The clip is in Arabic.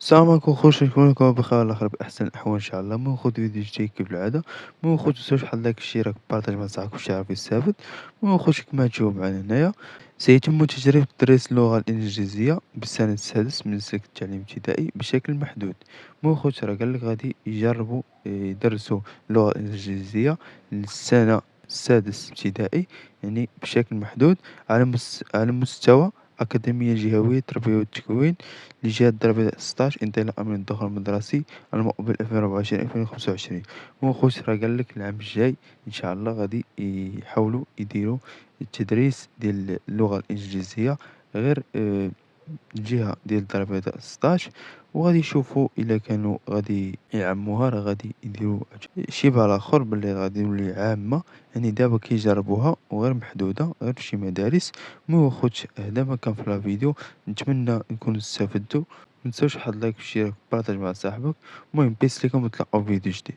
السلام عليكم خويا، شكون راكم بخير على خير بأحسن الأحوال إن شاء الله. المهم خويا فيديو جديد كيف العادة. المهم خويا متنساوش بحال لايك الشي راك بارطاج مع صاحبك باش يعرف يستافد. المهم خويا كيما تشوف معانا هنايا سيتم تجريب تدريس اللغة الإنجليزية بالسنة السادس من السلك التعليم الابتدائي بشكل محدود. المهم خويا راه قالك غادي يجربوا يدرسوا اللغة الإنجليزية للسنة السادس ابتدائي، يعني بشكل محدود على مستوى أكاديمية جهوية التربية والتكوين لجهة الضريبة 16 انطلاقا من الدخول المدرسي المقبل 2024-2025. هو خويا راه قالك العام الجاي إن شاء الله غادي يحاولوا يديروا التدريس ديال اللغة الإنجليزية غير الجهة ديال الضريبة 16، وغادي يشوفوا إلا كانوا غادي يعموها راه غادي يديروا شي بال آخر باللي غادي تولي عامة. يعني دابا كيجربوها وغير محدودة غير فشي مدارس. المهم خوت هدا ما كان في لا فيديو، نتمنى نكونوا استفدتوا. متنساوش واحد لايك وشير بارطاج مع صاحبك. المهم بيس ليكم، نتلاقاو في فيديو جديد.